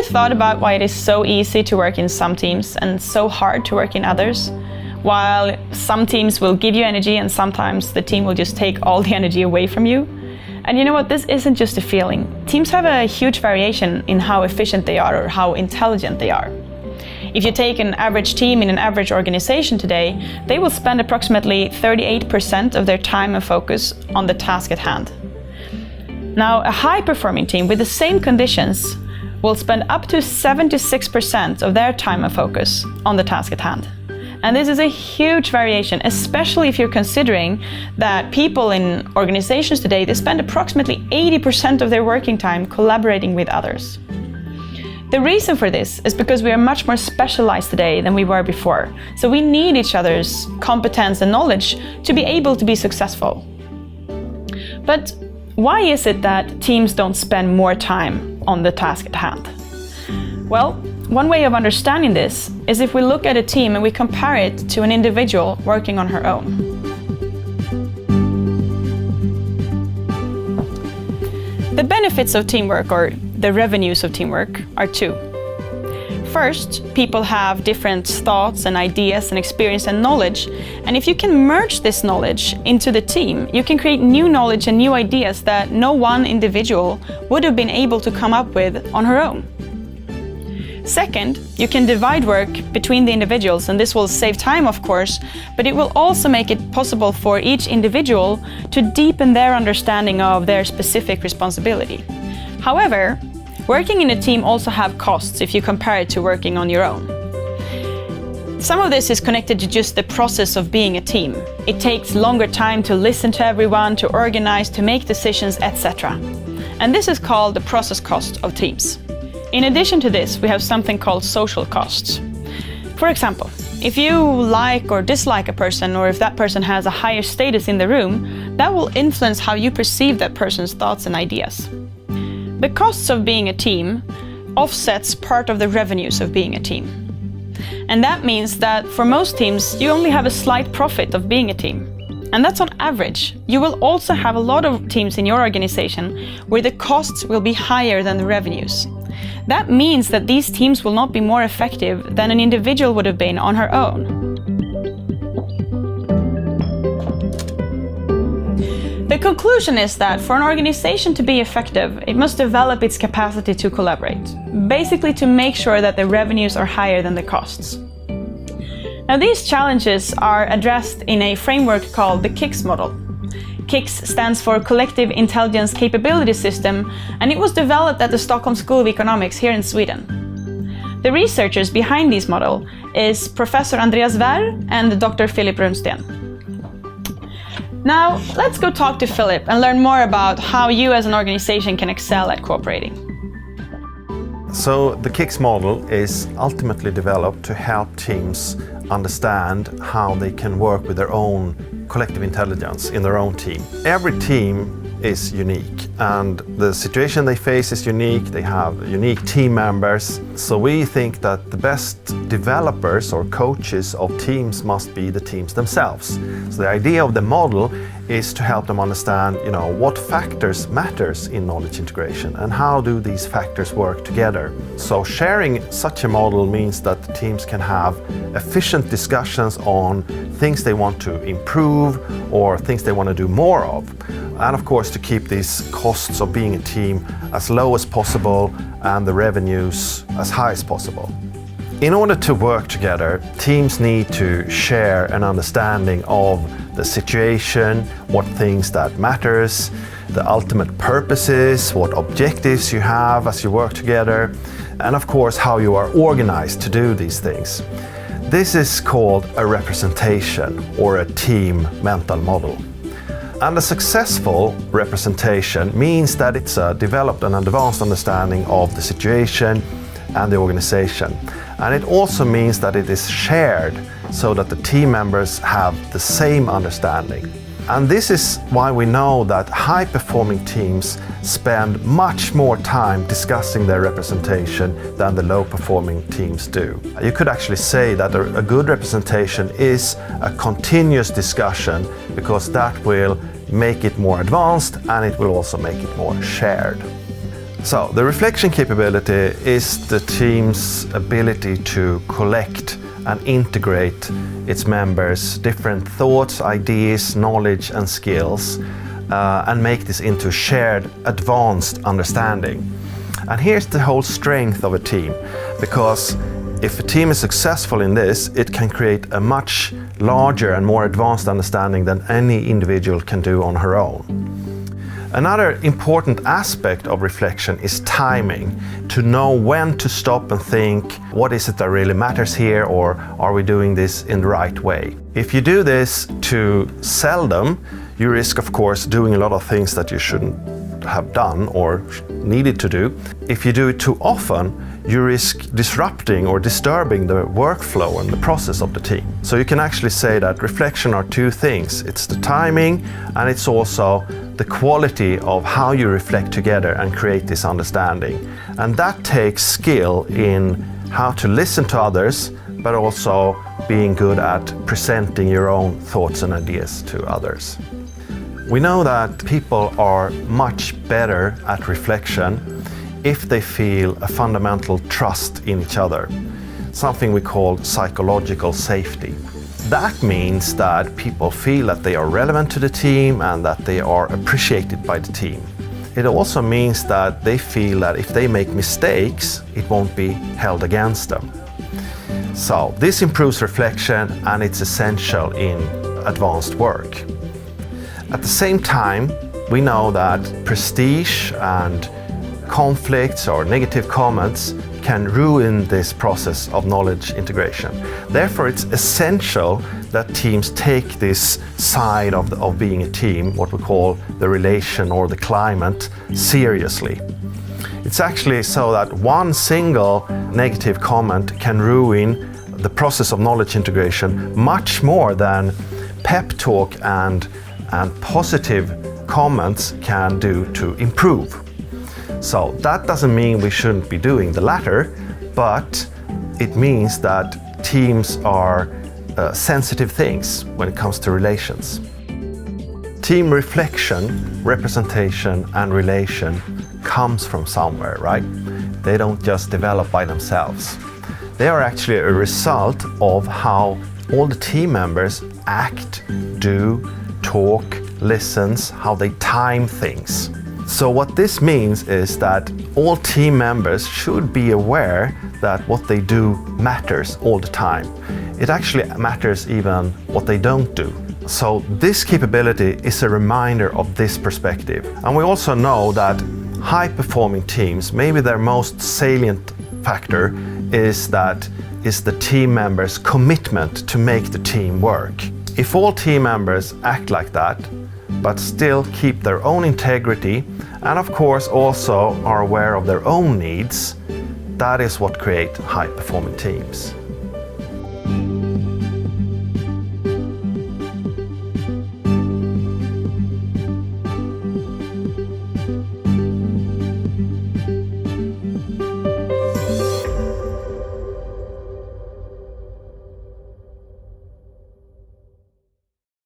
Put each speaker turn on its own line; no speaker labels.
ever thought about why it is so easy to work in some teams and so hard to work in others? While some teams will give you energy and sometimes the team will just take all the energy away from you. And you know what, this isn't just a feeling. Teams have a huge variation in how efficient they are or how intelligent they are. If you take an average team in an average organization today, they will spend approximately 38% of their time and focus on the task at hand. Now, a high-performing team with the same conditions will spend up to 76% of their time and focus on the task at hand. And this is a huge variation, especially if you're considering that people in organizations today, they spend approximately 80% of their working time collaborating with others. The reason for this is because we are much more specialized today than we were before. So we need each other's competence and knowledge to be able to be successful. But why is it that teams don't spend more time on the task at hand? Well, one way of understanding this is if we look at a team and we compare it to an individual working on her own. The benefits of teamwork, or the revenues of teamwork, are two. First, people have different thoughts and ideas and experience and knowledge, and if you can merge this knowledge into the team, you can create new knowledge and new ideas that no one individual would have been able to come up with on her own. Second, you can divide work between the individuals, and this will save time, of course, but it will also make it possible for each individual to deepen their understanding of their specific responsibility. However, working in a team also have costs if you compare it to working on your own. Some of this is connected to just the process of being a team. It takes longer time to listen to everyone, to organize, to make decisions, etc. And this is called the process cost of teams. In addition to this, we have something called social costs. For example, if you like or dislike a person, or if that person has a higher status in the room, that will influence how you perceive that person's thoughts and ideas. The costs of being a team offsets part of the revenues of being a team. And that means that for most teams, you only have a slight profit of being a team. And that's on average. You will also have a lot of teams in your organization where the costs will be higher than the revenues. That means that these teams will not be more effective than an individual would have been on her own. The conclusion is that for an organization to be effective, it must develop its capacity to collaborate, basically to make sure that the revenues are higher than the costs. Now, these challenges are addressed in a framework called the CICS model. CICS stands for Collective Intelligence Capability System, and it was developed at the Stockholm School of Economics here in Sweden. The researchers behind this model is Professor Andreas Werr and Dr. Philip Runsten. Now, let's go talk to Philip and learn more about how you as an organization can excel at cooperating.
So the CICS model is ultimately developed to help teams understand how they can work with their own collective intelligence in their own team. Every team is unique, and the situation they face is unique. They have unique team members. So we think that the best developers or coaches of teams must be the teams themselves. So the idea of the model is to help them understand, what factors matters in knowledge integration and how do these factors work together. So sharing such a model means that the teams can have efficient discussions on things they want to improve or things they want to do more of. And of course, to keep these costs of being a team as low as possible and the revenues as high as possible. In order to work together, teams need to share an understanding of the situation, what things that matters, the ultimate purposes, what objectives you have as you work together, and of course how you are organized to do these things. This is called a representation or a team mental model. And a successful representation means that it's developed an advanced understanding of the situation and the organization. And it also means that it is shared so that the team members have the same understanding. And this is why we know that high-performing teams spend much more time discussing their representation than the low-performing teams do. You could actually say that a good representation is a continuous discussion, because that will make it more advanced and it will also make it more shared. So the reflection capability is the team's ability to collect and integrate its members' different thoughts, ideas, knowledge and skills and make this into shared advanced understanding. And here's the whole strength of a team, because if a team is successful in this, it can create a much larger and more advanced understanding than any individual can do on her own. Another important aspect of reflection is timing, to know when to stop and think, what is it that really matters here, or are we doing this in the right way? If you do this too seldom, you risk, of course, doing a lot of things that you shouldn't have done or needed to do. If you do it too often, you risk disrupting or disturbing the workflow and the process of the team. So you can actually say that reflection are two things. It's the timing and it's also the quality of how you reflect together and create this understanding. And that takes skill in how to listen to others, but also being good at presenting your own thoughts and ideas to others. We know that people are much better at reflection if they feel a fundamental trust in each other, something we call psychological safety. That means that people feel that they are relevant to the team and that they are appreciated by the team. It also means that they feel that if they make mistakes, it won't be held against them. So this improves reflection and it's essential in advanced work. At the same time, we know that prestige and conflicts or negative comments can ruin this process of knowledge integration. Therefore, it's essential that teams take this side of being a team, what we call the relation or the climate, seriously. It's actually so that one single negative comment can ruin the process of knowledge integration much more than pep talk and positive comments can do to improve. So that doesn't mean we shouldn't be doing the latter, but it means that teams are sensitive things when it comes to relations. Team reflection, representation and relation comes from somewhere, right? They don't just develop by themselves. They are actually a result of how all the team members act, do, talk, listens, how they time things. So what this means is that all team members should be aware that what they do matters all the time. It actually matters even what they don't do. So this capability is a reminder of this perspective. And we also know that high-performing teams, maybe their most salient factor is the team members' commitment to make the team work. If all team members act like that, but still keep their own integrity and of course also are aware of their own needs, that is what creates high-performing teams.